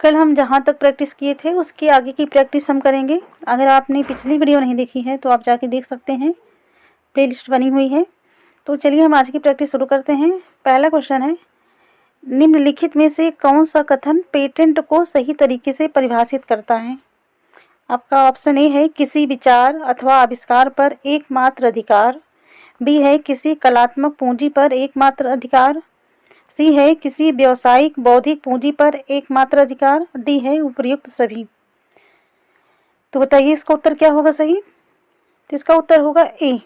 कल हम जहाँ तक प्रैक्टिस किए थे उसकी आगे की प्रैक्टिस हम करेंगे। अगर आपने पिछली वीडियो नहीं देखी है तो आप जाके देख सकते हैं, प्लेलिस्ट बनी हुई है। तो चलिए हम आज की प्रैक्टिस शुरू करते हैं। पहला क्वेश्चन है, निम्नलिखित में से कौन सा कथन पेटेंट को सही तरीके से परिभाषित करता है? आपका ऑप्शन ए है किसी विचार अथवा आविष्कार पर एकमात्र अधिकार, बी है किसी कलात्मक पूंजी पर एकमात्र अधिकार, सी है किसी व्यावसायिक बौद्धिक पूंजी पर एकमात्र अधिकार, डी है उपर्युक्त सभी। तो बताइए इसका उत्तर क्या होगा सही? तो इसका उत्तर होगा ए।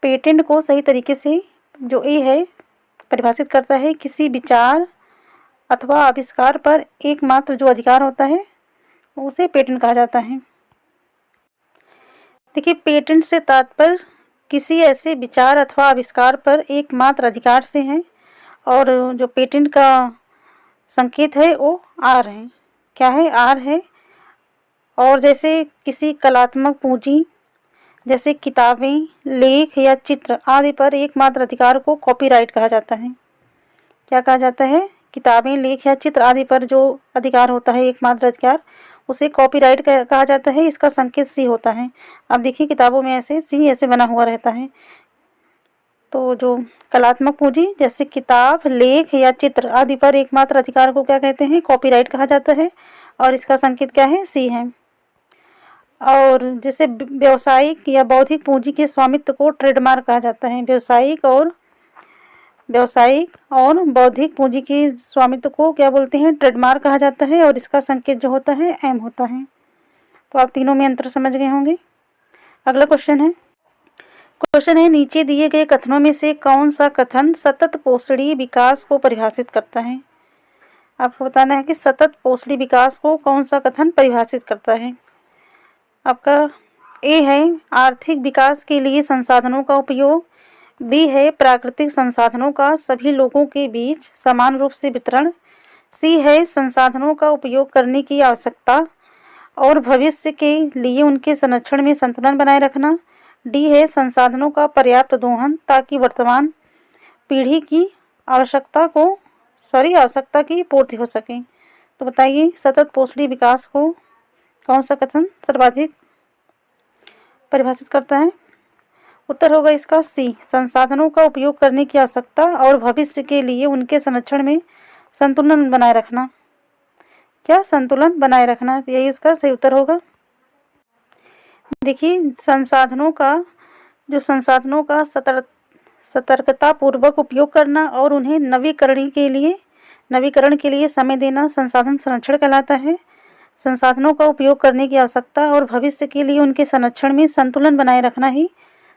पेटेंट को सही तरीके से जो ए है परिभाषित करता है किसी विचार अथवा आविष्कार पर एकमात्र जो अधिकार होता है उसे पेटेंट कहा जाता है। देखिए, पेटेंट से तात्पर्य किसी ऐसे विचार अथवा आविष्कार पर एकमात्र अधिकार से है, और जो पेटेंट का संकेत है वो आर है। क्या है? आर है। और जैसे किसी कलात्मक पूंजी जैसे किताबें, लेख या चित्र आदि पर एकमात्र अधिकार को कॉपीराइट कहा जाता है। क्या कहा जाता है? किताबें, लेख या चित्र आदि पर जो अधिकार होता है एकमात्र अधिकार उसे कॉपीराइट कहा जाता है। इसका संकेत सी होता है। अब देखिए किताबों में ऐसे सी ऐसे बना हुआ रहता है। तो जो कलात्मक पूंजी जैसे किताब, लेख या चित्र आदि पर एकमात्र अधिकार को क्या कहते हैं? कॉपीराइट कहा जाता है, और इसका संकेत क्या है? सी है। और जैसे व्यावसायिक या बौद्धिक पूंजी के स्वामित्व को ट्रेडमार्क कहा जाता है। व्यावसायिक और बौद्धिक पूंजी के स्वामित्व को क्या बोलते हैं? ट्रेडमार्क कहा जाता है, और इसका संकेत जो होता है एम होता है। तो आप तीनों में अंतर समझ गए होंगे। अगला क्वेश्चन है, नीचे दिए गए कथनों में से कौन सा कथन सतत पोषणीय विकास को परिभाषित करता है? आपको बताना है कि सतत पोषणीय विकास को कौन सा कथन परिभाषित करता है। आपका ए है आर्थिक विकास के लिए संसाधनों का उपयोग, बी है प्राकृतिक संसाधनों का सभी लोगों के बीच समान रूप से वितरण, सी है संसाधनों का उपयोग करने की आवश्यकता और भविष्य के लिए उनके संरक्षण में संतुलन बनाए रखना, डी है संसाधनों का पर्याप्त दोहन ताकि वर्तमान पीढ़ी की आवश्यकता की पूर्ति हो सके। तो बताइए सतत पोषणीय विकास को कौन सा कथन सर्वाधिक परिभाषित करता है? उत्तर होगा इसका सी, संसाधनों का उपयोग करने की आवश्यकता और भविष्य के लिए उनके संरक्षण में संतुलन बनाए रखना। क्या? संतुलन बनाए रखना, यही इसका सही उत्तर होगा। देखिए, संसाधनों का सतर्कता पूर्वक उपयोग करना और उन्हें नवीकरण के लिए समय देना संसाधन संरक्षण कहलाता है। संसाधनों का उपयोग करने की आवश्यकता और भविष्य के लिए उनके संरक्षण में संतुलन बनाए रखना ही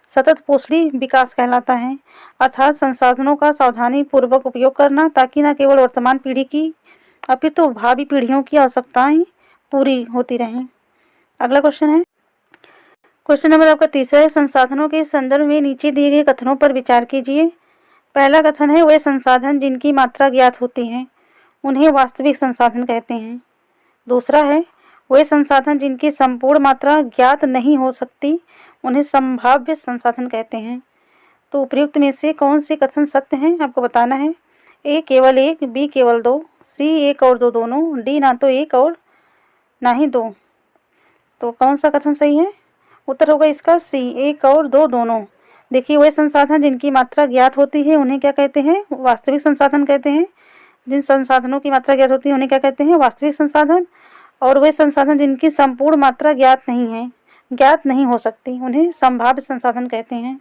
सतत पोषणीय विकास कहलाता है। अर्थात संसाधनों का सावधानी पूर्वक उपयोग करना ताकि न केवल वर्तमान पीढ़ी की अपितु भावी पीढ़ियों की आवश्यकताएं पूरी होती रहें। अगला क्वेश्चन नंबर आपका तीसरा है, संसाधनों के संदर्भ में नीचे दिए गए कथनों पर विचार कीजिए। पहला कथन है, वे संसाधन जिनकी मात्रा ज्ञात होती है उन्हें वास्तविक संसाधन कहते हैं। दूसरा है, वे संसाधन जिनकी संपूर्ण मात्रा ज्ञात नहीं हो सकती उन्हें संभाव्य संसाधन कहते हैं। तो उपयुक्त में से कौन से कथन सत्य हैं आपको बताना है। ए केवल एक, बी केवल दो, सी एक और दो दोनों, डी ना तो एक और ना ही दो। तो कौन सा कथन सही है? उत्तर होगा इसका सी, एक और दो दोनों। देखिए, वे संसाधन जिनकी मात्रा ज्ञात होती है उन्हें क्या कहते हैं? वास्तविक संसाधन कहते हैं। जिन संसाधनों की मात्रा ज्ञात होती है उन्हें क्या कहते हैं? वास्तविक संसाधन। और वे संसाधन जिनकी संपूर्ण मात्रा ज्ञात नहीं हो सकती उन्हें संभाव्य संसाधन कहते हैं।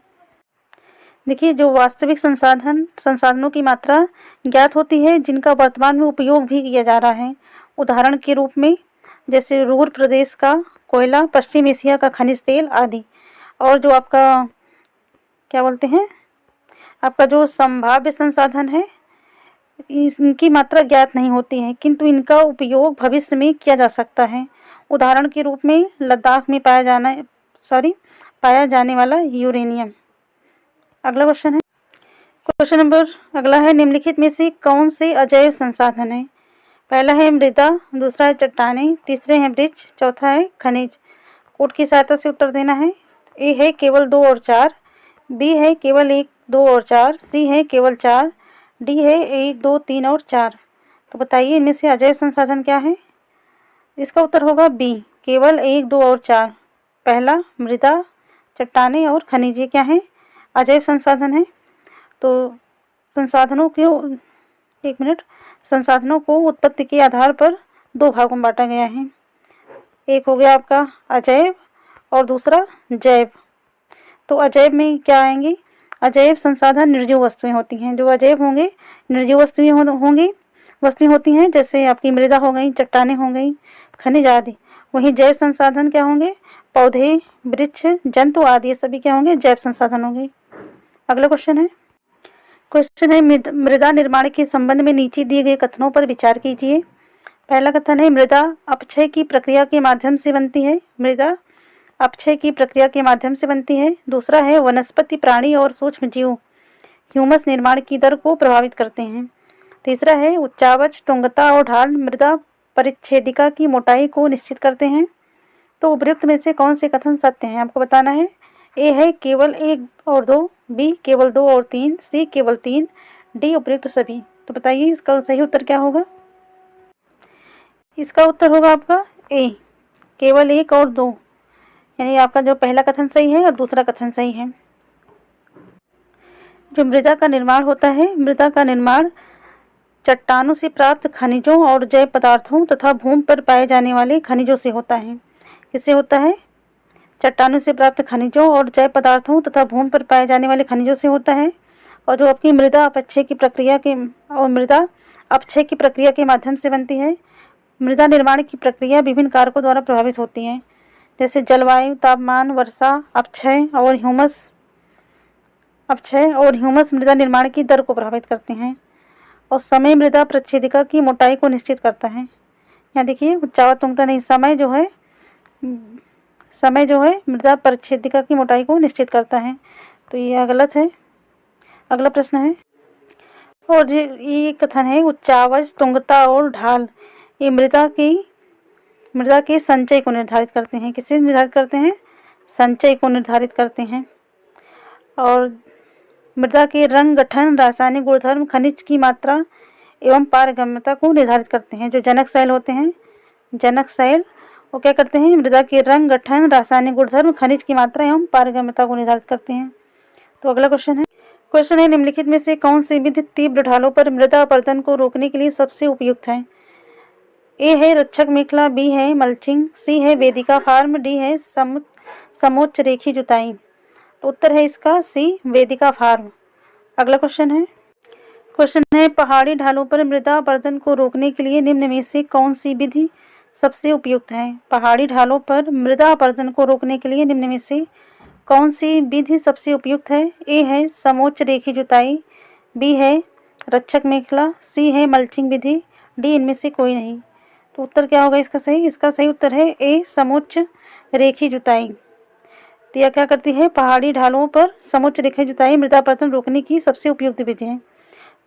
देखिए, जो वास्तविक संसाधनों की मात्रा ज्ञात होती है जिनका वर्तमान में उपयोग भी किया जा रहा है, उदाहरण के रूप में जैसे रूर प्रदेश का कोयला, पश्चिम एशिया का खनिज तेल आदि। और जो आपका क्या बोलते हैं, आपका जो संभाव्य संसाधन है इनकी मात्रा ज्ञात नहीं होती है किंतु इनका उपयोग भविष्य में किया जा सकता है। उदाहरण के रूप में लद्दाख में पाया जाने वाला यूरेनियम। अगला क्वेश्चन नंबर अगला है, निम्नलिखित में से कौन से अजैव संसाधन है? पहला है मृदा, दूसरा है चट्टानें, तीसरे हैं वृक्ष, चौथा है खनिज। कोड की सहायता से उत्तर देना है। ए है केवल 2 और 4, बी है केवल 1, 2 और 4, सी है केवल 4, डी है 1, 2, 3 और 4। तो बताइए इनमें से अजैव संसाधन क्या है? इसका उत्तर होगा बी, केवल 1, 2 और 4। पहला मृदा, चट्टानें और खनिज, ये क्या है? अजैव संसाधन है। तो संसाधनों को, एक मिनट, संसाधनों को उत्पत्ति के आधार पर 2 भागों में बांटा गया है। एक हो गया आपका अजैव और दूसरा जैव। तो अजैव में क्या आएंगे? अजैव संसाधन निर्जीव वस्तुएं होती हैं। जो अजैव होंगे निर्जीव वस्तुएं होंगी, वस्तुएं होती हैं, जैसे आपकी मृदा हो गई, चट्टानें हो गई, खनिज आदि। वहीं जैव संसाधन क्या होंगे? पौधे, वृक्ष, जंतु आदि, ये सभी क्या होंगे? जैव संसाधन होंगे। अगला क्वेश्चन है मृदा निर्माण के संबंध में नीचे दिए गए कथनों पर विचार कीजिए। पहला कथन है मृदा अपक्षय की प्रक्रिया के माध्यम से बनती है। मृदा अपक्षय की प्रक्रिया के माध्यम से बनती है। दूसरा है वनस्पति, प्राणी और सूक्ष्म जीव ह्यूमस निर्माण की दर को प्रभावित करते हैं। तीसरा है उच्चावच, तुंगता और ढाल मृदा परिच्छेदिका की मोटाई को निश्चित करते हैं। तो उपयुक्त में से कौन से कथन सत्य हैं, आपको बताना है। ए है केवल 1 और 2, बी केवल 2 और 3, सी केवल 3, डी उपयुक्त सभी। तो बताइए इसका सही उत्तर क्या होगा? इसका उत्तर होगा आपका ए, केवल 1 और 2, यानी आपका जो पहला कथन सही है और दूसरा कथन सही है। जो मृदा का निर्माण होता है, मृदा का निर्माण चट्टानों से प्राप्त खनिजों और जैव पदार्थों तथा भूमि पर पाए जाने वाले खनिजों से होता है। किससे होता है? चट्टानों से प्राप्त खनिजों और जैव पदार्थों तथा भूमि पर पाए जाने वाले खनिजों से होता है। और जो आपकी मृदा अपक्षय की प्रक्रिया के माध्यम से बनती है। मृदा निर्माण की प्रक्रिया विभिन्न कारकों द्वारा प्रभावित होती है, जैसे जलवायु, तापमान, वर्षा, अपक्षय और ह्यूमस मृदा निर्माण की दर को प्रभावित करते हैं। और समय मृदा परिच्छेदिका की मोटाई को निश्चित करता है। यहाँ देखिए उच्चावच, तुंगता नहीं, समय जो है मृदा परिच्छेदिका की मोटाई को निश्चित करता है। तो यह गलत है। अगला प्रश्न है, और ये कथन है उच्चावच, तुंगता और ढाल ये मृदा के संचय को निर्धारित करते हैं। किसे निर्धारित करते हैं? संचय को निर्धारित करते हैं। और मृदा के रंग, गठन, रासायनिक गुणधर्म, खनिज की मात्रा एवं पारगम्यता को निर्धारित करते हैं। जो जनक शैल होते हैं, जनक शैल, वो क्या करते हैं? मृदा के रंग, गठन, रासायनिक गुणधर्म, खनिज की मात्रा एवं पारगम्यता को निर्धारित करते हैं। तो अगला क्वेश्चन है निम्नलिखित में से कौन सी विधि तीव्र ढालों पर मृदा अपरदन को रोकने के लिए सबसे उपयुक्त है? ए है रक्षक मेखला, बी है मल्चिंग, सी है वेदिका फार्म, डी है समोच्च रेखी जुताई। तो उत्तर है इसका सी, वेदिका फार्म। अगला क्वेश्चन है पहाड़ी ढालों पर मृदा अपरदन को रोकने के लिए निम्न में से कौन सी विधि सबसे उपयुक्त है? पहाड़ी ढालों पर मृदा अपरदन को रोकने के लिए निम्न में से कौन सी विधि सबसे उपयुक्त है? ए है समोच्च रेखी जुताई, बी है रक्षक मेखला, सी है मल्चिंग विधि, डी इनमें से कोई नहीं। तो उत्तर क्या होगा इसका सही? इसका सही उत्तर है ए, समोच्च रेखी जुताई। तो यह क्या करती है? पहाड़ी ढालों पर समोच्च रेखी जुताई मृदा अपरदन रोकने की सबसे उपयुक्त विधि है।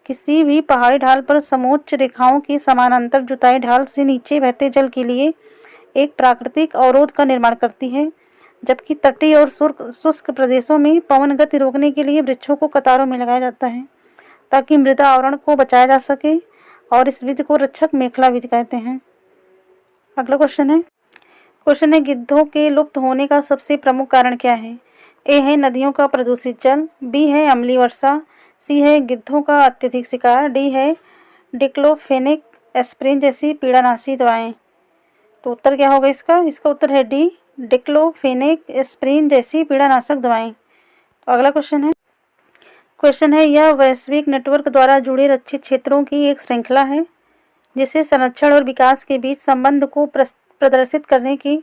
किसी भी पहाड़ी ढाल पर समोच्च रेखाओं की समानांतर जुताई ढाल से नीचे बहते जल के लिए एक प्राकृतिक अवरोध का निर्माण करती है, जबकि तटीय और शुष्क प्रदेशों में पवन गति रोकने के लिए वृक्षों को कतारों में लगाया जाता है ताकि मृदा आवरण को बचाया जा सके, और इस विधि को रक्षक मेखला विधि कहते हैं। अगला क्वेश्चन है गिद्धों के लुप्त होने का सबसे प्रमुख कारण क्या है? ए है नदियों का प्रदूषित जल, बी है अम्लीय वर्षा, सी है गिद्धों का अत्यधिक शिकार, डी है डिक्लोफेनेक एस्प्रिन जैसी पीड़ानाशी दवाएं। तो उत्तर क्या होगा इसका? इसका उत्तर है डी, डिक्लोफेनेक एस्प्रिन जैसी पीड़ानाशक दवाएं। तो अगला क्वेश्चन है यह वैश्विक नेटवर्क द्वारा जुड़े रक्षित क्षेत्रों की एक श्रृंखला है जिसे संरक्षण और विकास के बीच संबंध को प्रदर्शित करने के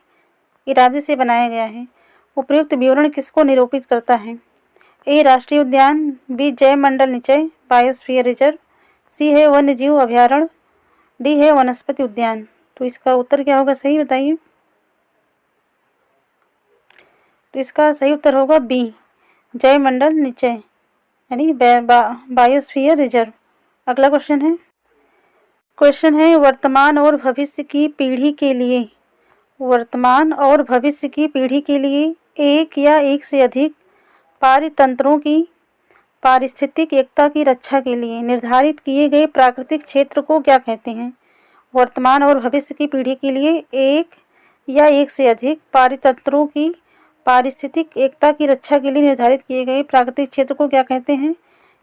इरादे से बनाया गया है। उपयुक्त विवरण किसको निरूपित करता है? ए राष्ट्रीय उद्यान, बी जैव मंडल निचय बायोस्फीयर रिजर्व, सी है वन्य जीव अभयारण्य, डी है वनस्पति उद्यान। तो इसका उत्तर क्या होगा सही बताइए? तो इसका सही उत्तर होगा बी, जैव मंडल निचय यानी बायोस्फीयर रिजर्व। अगला क्वेश्चन है वर्तमान और भविष्य की पीढ़ी के लिए एक या एक से अधिक पारितंत्रों की पारिस्थितिक एकता की रक्षा के लिए निर्धारित किए गए प्राकृतिक क्षेत्र को क्या कहते हैं? वर्तमान और भविष्य की पीढ़ी के लिए एक या एक से अधिक पारितंत्रों की पारिस्थितिक एकता की रक्षा के लिए निर्धारित किए गए प्राकृतिक क्षेत्र को क्या कहते हैं?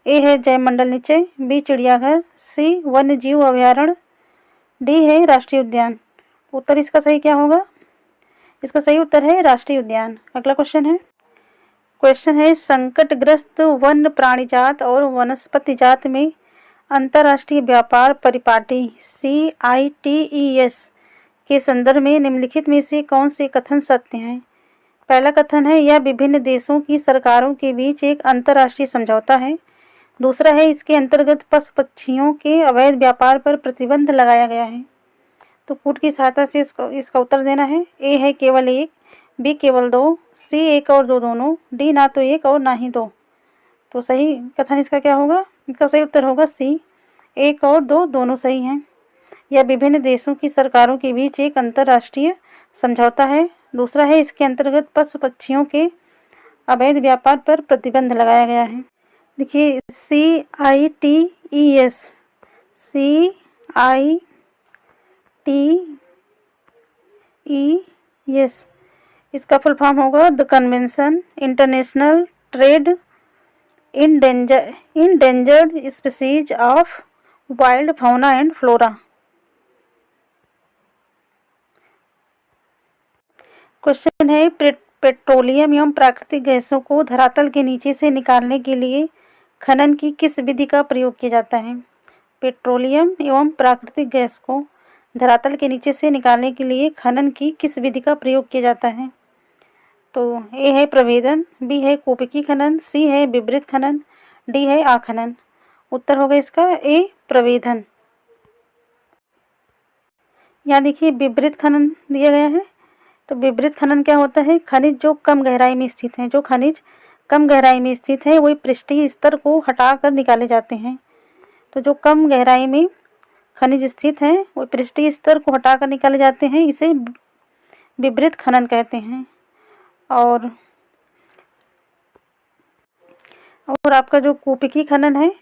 ए है जैवमंडल निचय, बी चिड़ियाघर, सी वन्य जीव अभयारण्य, डी है राष्ट्रीय उद्यान। उत्तर इसका सही क्या होगा? इसका सही उत्तर है राष्ट्रीय उद्यान। अगला क्वेश्चन है संकटग्रस्त वन्य प्राणी जात और वनस्पति जात में अंतर्राष्ट्रीय व्यापार परिपाटी CITES के संदर्भ में निम्नलिखित में से कौन से कथन सत्य हैं? पहला कथन है यह विभिन्न देशों की सरकारों के बीच एक अंतर्राष्ट्रीय समझौता है। दूसरा है इसके अंतर्गत पशु पक्षियों के अवैध व्यापार पर प्रतिबंध लगाया गया है। तो पुट की सहायता से इसका उत्तर देना है। ए है केवल एक, बी केवल दो, सी एक और दो दोनों, डी ना तो एक और ना ही दो। तो सही कथन इसका क्या होगा? इसका सही उत्तर होगा सी, एक और दो दोनों सही हैं। यह विभिन्न देशों की सरकारों के बीच एक अंतर्राष्ट्रीय समझौता है। दूसरा है इसके अंतर्गत पशु पक्षियों के अवैध व्यापार पर प्रतिबंध लगाया गया है। देखिए CITES इसका फुल फॉर्म होगा the convention international trade endangered species of wild fauna and flora. Question है पेट्रोलियम एवं प्राकृतिक गैसों को धरातल के नीचे से निकालने के लिए खनन की किस विधि का प्रयोग किया जाता है? पेट्रोलियम एवं प्राकृतिक गैस को धरातल के नीचे से निकालने के लिए खनन की किस विधि का प्रयोग किया जाता है? तो ए है प्रवेदन, बी है कूपकी खनन, सी है विवृत खनन, डी है आखनन। उत्तर होगा इसका ए प्रवेदन। यहाँ देखिए विवृत खनन दिया गया है। तो विवृत खनन क्या होता है? खनिज जो कम गहराई में स्थित हैं, वही पृष्ठीय स्तर को हटाकर निकाले जाते हैं। तो जो कम गहराई में खनिज स्थित हैं वो पृष्ठीय स्तर को हटाकर निकाले जाते हैं, इसे विवृत खनन कहते हैं। और आपका जो कूपकी खनन है,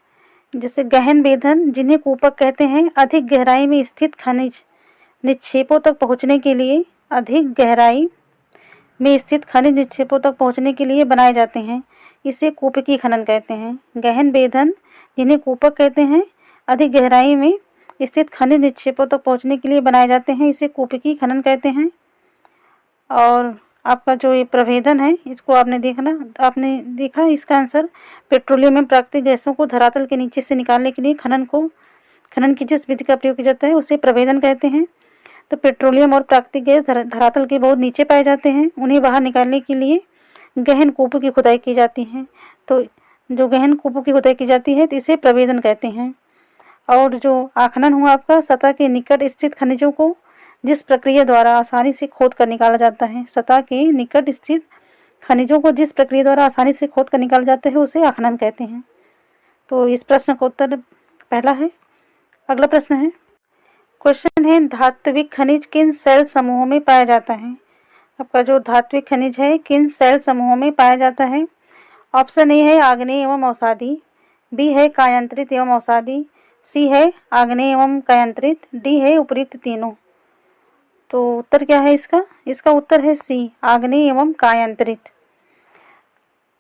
जैसे गहन वेधन जिन्हें कूपक कहते हैं, अधिक गहराई में स्थित खनिज निक्षेपों तक पहुंचने के लिए बनाए जाते हैं, इसे कूपकी खनन कहते हैं। गहन वेधन जिन्हें कूपक कहते हैं, अधिक गहराई में स्थित खनिज निक्षेपों तक पहुंचने के लिए बनाए जाते हैं, इसे कूपकी खनन कहते हैं। और आपका जो ये प्रभेदन है, इसको आपने देखा इसका आंसर पेट्रोलियम में प्राकृतिक गैसों को धरातल के नीचे से निकालने के लिए खनन की जिस विधि का प्रयोग किया जाता है उसे प्रभेदन कहते हैं। तो पेट्रोलियम और प्राकृतिक गैस धरातल के बहुत नीचे पाए जाते हैं, उन्हें बाहर निकालने के लिए गहन कूपों की खुदाई की जाती है। तो जो गहन कूपों की खुदाई की जाती है तो इसे प्रभेदन कहते हैं। और जो आखनन हुआ आपका सतह के निकट स्थित खनिजों को जिस प्रक्रिया द्वारा आसानी से खोद कर निकाला जाता है, उसे आखनन कहते हैं। तो इस प्रश्न का उत्तर पहला है। अगला प्रश्न है, क्वेश्चन है धात्विक खनिज किन सेल समूहों में पाया जाता है? आपका जो धात्विक खनिज है किन सेल समूहों में पाया जाता है? ऑप्शन ए है आग्नेय एवं अवसादी, बी है कायांतरित एवं अवसादी, सी है आग्नेय एवं कायांतरित, डी है उपयुक्त तीनों। तो उत्तर क्या है इसका उत्तर है सी, आग्नेय एवं कायांतरित।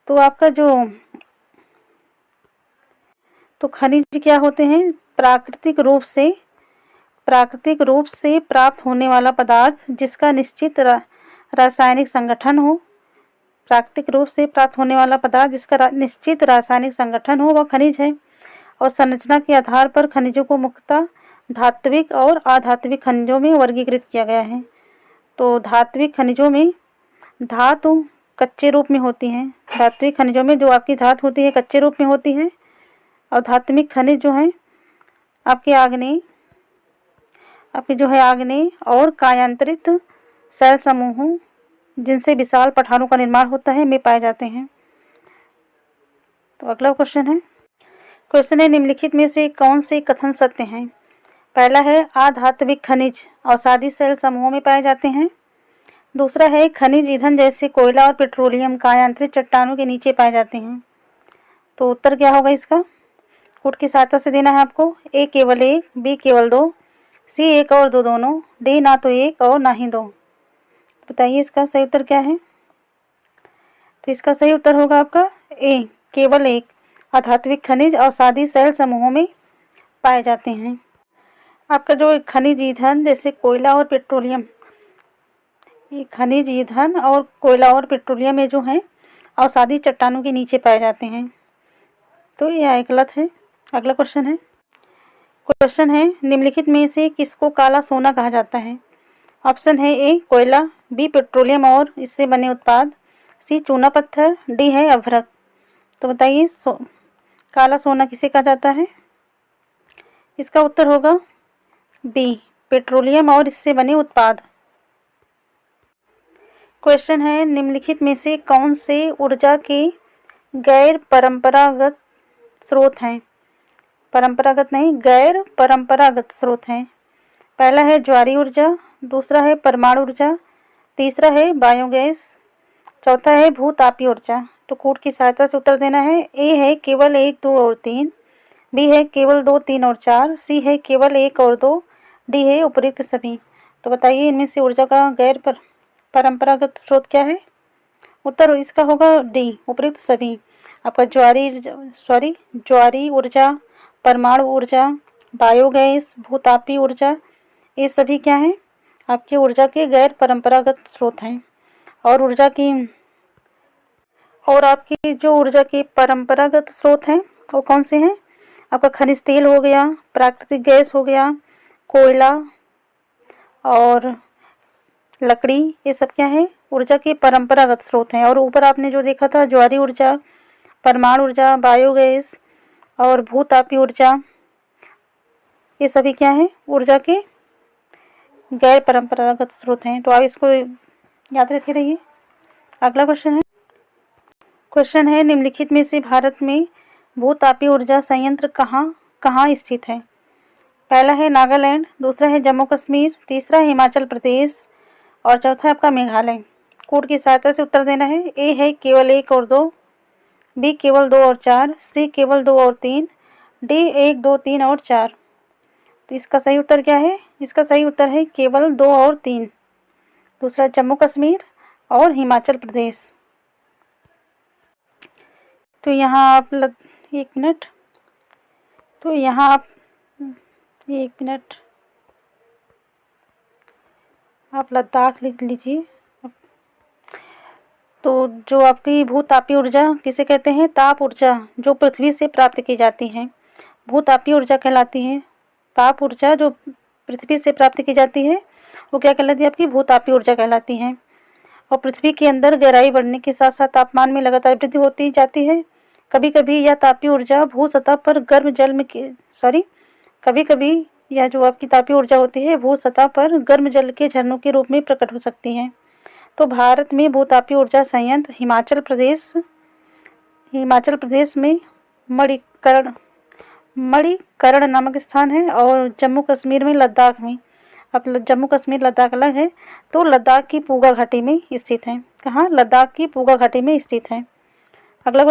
तो आपका तो खनिज क्या होते हैं? प्राकृतिक रूप से प्राप्त होने वाला पदार्थ जिसका निश्चित रासायनिक संगठन हो, वह खनिज है। और संरचना के आधार पर खनिजों को मुख्यतः धात्विक और अधात्विक खनिजों में वर्गीकृत किया गया है। तो धात्विक खनिजों में धातु कच्चे रूप में होती हैं। धात्विक खनिजों में जो आपकी धातु होती है कच्चे रूप में होती है। और धात्विक खनिज जो हैं आपके आग्नेय और कायांतरित सेल समूहों जिनसे विशाल पठारों का निर्माण होता है में पाए जाते हैं। तो अगला क्वेश्चन है निम्नलिखित में से कौन से कथन सत्य हैं? पहला है अधात्विक खनिज अवसादी सेल समूहों में पाए जाते हैं। दूसरा है खनिज ईंधन जैसे कोयला और पेट्रोलियम कायांतरित चट्टानों के नीचे पाए जाते हैं। तो उत्तर क्या होगा इसका? कूट की सहायता से देना है आपको। ए केवल एक, बी केवल दो, सी एक और दो दोनों, डी ना तो एक और ना ही दो। बताइए इसका सही उत्तर क्या है? तो इसका सही उत्तर होगा आपका ए केवल एक। अधात्विक खनिज अवसादी सेल समूहों में पाए जाते हैं। आपका जो खनिज ईंधन जैसे कोयला और पेट्रोलियम, ये खनिज ईंधन और कोयला और पेट्रोलियम में जो है अवसादी चट्टानों के नीचे पाए जाते हैं। तो यह गलत है। अगला क्वेश्चन है निम्नलिखित में से किसको काला सोना कहा जाता है? ऑप्शन है ए कोयला, बी पेट्रोलियम और इससे बने उत्पाद, सी चूना पत्थर, डी है अभ्रक। तो बताइए काला सोना किसे कहा जाता है? इसका उत्तर होगा बी पेट्रोलियम और इससे बने उत्पाद। क्वेश्चन है निम्नलिखित में से कौन से ऊर्जा के गैर परंपरागत स्रोत हैं? परंपरागत नहीं, गैर परंपरागत स्रोत हैं। पहला है ज्वारीय ऊर्जा, दूसरा है परमाणु ऊर्जा, तीसरा है बायोगैस, चौथा है भूतापीय ऊर्जा। तो कूट की सहायता से उत्तर देना है। ए है केवल एक, दो और तीन, बी है केवल दो, तीन और चार, सी है केवल एक और दो, डी है उपयुक्त सभी। तो बताइए इनमें से ऊर्जा का गैर परंपरागत स्रोत क्या है? उत्तर इसका होगा डी उपयुक्त सभी। आपका ज्वारीय ऊर्जा, परमाणु ऊर्जा, बायोगैस, भूतापीय ऊर्जा, ये सभी क्या हैं? आपकी ऊर्जा के गैर परंपरागत स्रोत हैं। और आपकी जो ऊर्जा के परंपरागत स्रोत हैं वो कौन से हैं? आपका खनिज तेल हो गया, प्राकृतिक गैस हो गया, कोयला और लकड़ी, ये सब क्या है? ऊर्जा के परंपरागत स्रोत हैं। और ऊपर आपने जो देखा था ज्वारीय ऊर्जा, परमाणु ऊर्जा, बायोगैस और भूतापीय ऊर्जा, ये सभी क्या है? ऊर्जा के गैर परंपरागत स्रोत हैं। तो आप इसको याद रखे रहिए। अगला क्वेश्चन है निम्नलिखित में से भारत में भूतापीय ऊर्जा संयंत्र कहाँ स्थित है? पहला है नागालैंड, दूसरा है जम्मू कश्मीर, तीसरा है हिमाचल प्रदेश और चौथा है आपका मेघालय। कोड की सहायता से उत्तर देना है। ए है केवल एक और दो, बी केवल दो और चार, सी केवल दो और तीन, डी एक, दो, तीन और चार। तो इसका सही उत्तर क्या है? इसका सही उत्तर है केवल दो और तीन। दूसरा जम्मू कश्मीर और हिमाचल प्रदेश। तो यहाँ आप एक मिनट आप लद्दाख लिख लीजिए। तो जो आपकी भूतापीय ऊर्जा किसे कहते हैं? ताप ऊर्जा जो पृथ्वी से प्राप्त की जाती है भूतापीय ऊर्जा कहलाती है। ताप ऊर्जा जो पृथ्वी से प्राप्त की जाती है वो क्या कहलाती है? आपकी भूतापीय ऊर्जा कहलाती है। और पृथ्वी के अंदर गहराई बढ़ने के साथ साथ तापमान में लगातार वृद्धि होती जाती है। कभी कभी यह तापीय ऊर्जा भू सतह पर यह जो आपकी तापीय ऊर्जा होती है भू सतह पर गर्म जल के झरनों के रूप में प्रकट हो सकती है। तो भारत में भूतापीय ऊर्जा संयंत्र हिमाचल प्रदेश में मणिकर्ण नामक स्थान है और जम्मू कश्मीर में लद्दाख में। अब जम्मू कश्मीर लद्दाख अलग है। तो लद्दाख की पूगा घाटी में स्थित है। कहाँ? लद्दाख की पूगा घाटी में स्थित है। अगला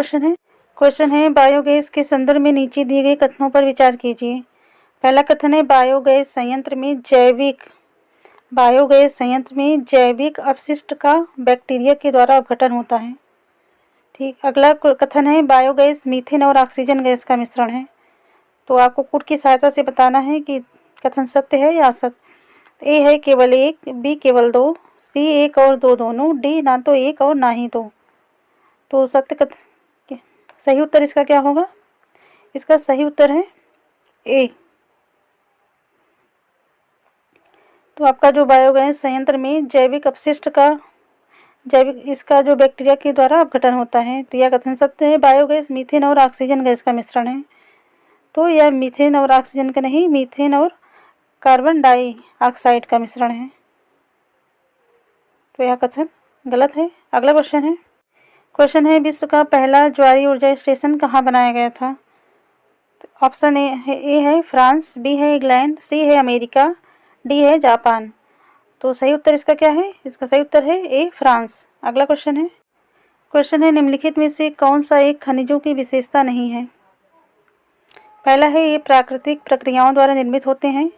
क्वेश्चन है बायोगैस के संदर्भ में नीचे दिए गए कथनों पर विचार कीजिए। पहला कथन है बायोगैस संयंत्र में जैविक अपशिष्ट का बैक्टीरिया के द्वारा अपघटन होता है। ठीक। अगला कथन है बायोगैस मीथेन और ऑक्सीजन गैस का मिश्रण है। तो आपको कूट की सहायता से बताना है कि कथन सत्य है या असत्य। ए है केवल एक, बी केवल दो, सी एक और दो दोनों, डी ना तो एक और ना ही दो। तो सही उत्तर इसका क्या होगा? इसका सही उत्तर है ए। तो आपका जो बायोगैस संयंत्र में जैविक अपशिष्ट का इसका जो बैक्टीरिया के द्वारा अपघटन होता है। तो यह कथन सत्य है। बायोगैस मीथेन और ऑक्सीजन गैस का मिश्रण है। तो यह मीथेन और ऑक्सीजन का नहीं, मीथेन और कार्बन डाइऑक्साइड का मिश्रण है। तो यह कथन गलत है। अगला क्वेश्चन है विश्व का पहला ज्वारीय ऊर्जा स्टेशन कहाँ बनाया गया था? ऑप्शन ए है फ्रांस, बी है इंग्लैंड, सी है अमेरिका, डी है जापान। तो सही उत्तर इसका क्या है? इसका सही उत्तर है ए फ्रांस। अगला क्वेश्चन है, निम्नलिखित में से कौन सा एक खनिजों की विशेषता नहीं है? पहला है, ये प्राकृतिक प्रक्रियाओं द्वारा निर्मित होते हैं।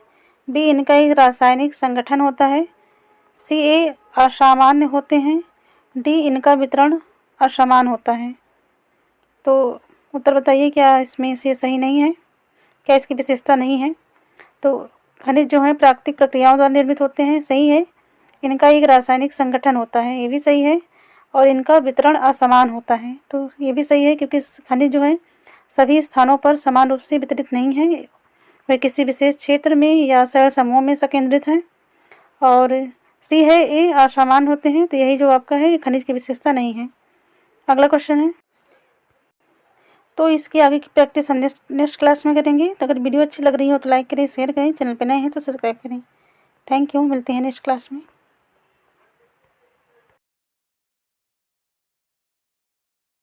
बी, इनका एक रासायनिक संगठन होता है। सी, ए असामान्य होते हैं। डी, इनका वितरण असमान होता है। तो उत्तर बताइए, क्या इसमें से सही नहीं है? क्या इसकी विशेषता नहीं है? तो खनिज जो है प्राकृतिक प्रक्रियाओं द्वारा निर्मित होते हैं, सही है। इनका एक रासायनिक संगठन होता है, ये भी सही है। और इनका वितरण असमान होता है, तो ये भी सही है, क्योंकि खनिज जो है सभी स्थानों पर समान रूप से वितरित नहीं है, वे किसी विशेष क्षेत्र में या शैल समूह में संकेंद्रित हैं। और सी है, ए असमान होते हैं, तो यही जो आपका है, खनिज की विशेषता नहीं है। अगला क्वेश्चन है, तो इसकी आगे की प्रैक्टिस हम नेक्स्ट क्लास में करेंगे। तो अगर वीडियो अच्छी लग रही हो तो लाइक करें, शेयर करें, चैनल पर नए हैं तो सब्सक्राइब करें। थैंक यू, मिलते हैं नेक्स्ट क्लास में।